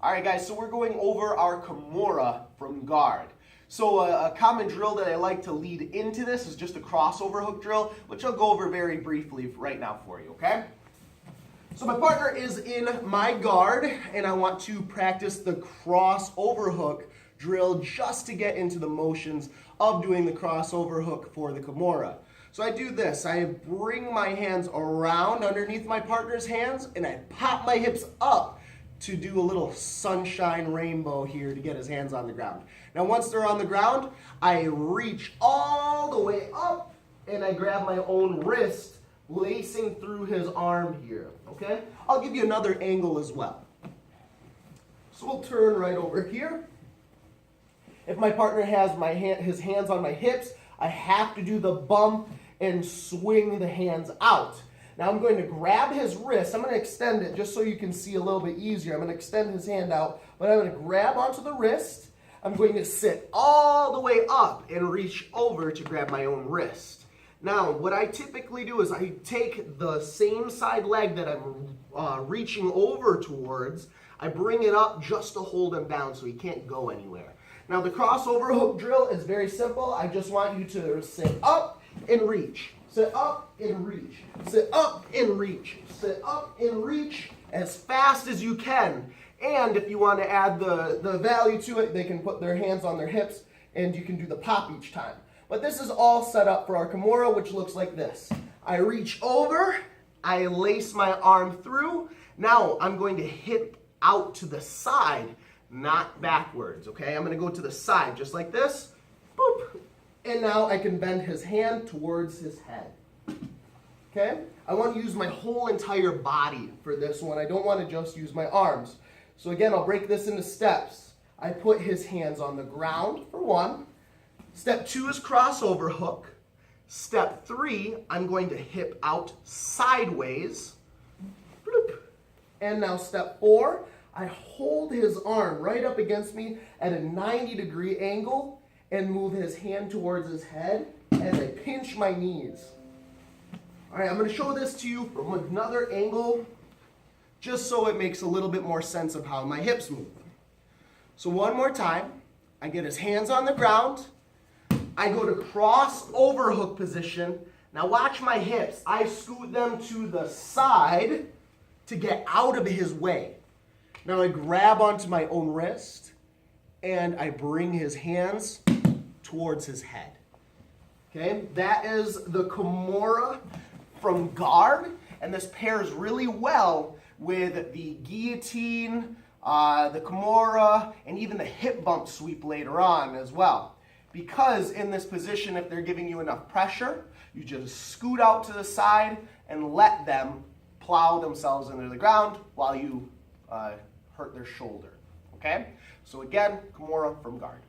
All right, guys, so we're going over our Kimura from guard. So a common drill that I like to lead into this is just a crossover hook drill, which I'll go over very briefly right now for you, okay? So my partner is in my guard, and I want to practice the crossover hook drill just to get into the motions of doing the crossover hook for the Kimura. So I do this. I bring my hands around underneath my partner's hands, and I pop my hips up to do a little sunshine rainbow here to get his hands on the ground. Now once they're on the ground, I reach all the way up and I grab my own wrist, lacing through his arm here, okay? I'll give you another angle as well. So we'll turn right over here. If my partner has his hands on my hips, I have to do the bump and swing the hands out. Now I'm going to grab his wrist. I'm going to extend it just so you can see a little bit easier. I'm going to extend his hand out, but I'm going to grab onto the wrist. I'm going to sit all the way up and reach over to grab my own wrist. Now, what I typically do is I take the same side leg that I'm reaching over towards, I bring it up just to hold him down so he can't go anywhere. Now, the crossover hook drill is very simple. I just want you to sit up and reach. Sit up and reach. Sit up and reach. Sit up and reach as fast as you can. And if you want to add the value to it, they can put their hands on their hips and you can do the pop each time. But this is all set up for our Kimura, which looks like this. I reach over, I lace my arm through. Now I'm going to hip out to the side, not backwards, okay? I'm going to go to the side just like this. Boop. And now I can bend his hand towards his head. Okay? I want to use my whole entire body for this one. I don't want to just use my arms. So again, I'll break this into steps. I put his hands on the ground for one. Step 2 is crossover hook. Step 3, I'm going to hip out sideways. Bloop. And now step 4, I hold his arm right up against me at a 90-degree angle and move his hand towards his head as I pinch my knees. All right, I'm going to show this to you from another angle just so it makes a little bit more sense of how my hips move. So one more time, I get his hands on the ground. I go to crossover hook position. Now watch my hips. I scoot them to the side to get out of his way. Now I grab onto my own wrist and I bring his hands towards his head. Okay, that is the Kimura from guard, and this pairs really well with the guillotine, the Kimura, and even the hip bump sweep later on as well. Because in this position, if they're giving you enough pressure, you just scoot out to the side and let them plow themselves into the ground while you hurt their shoulder. Okay? So again, Kimura from guard.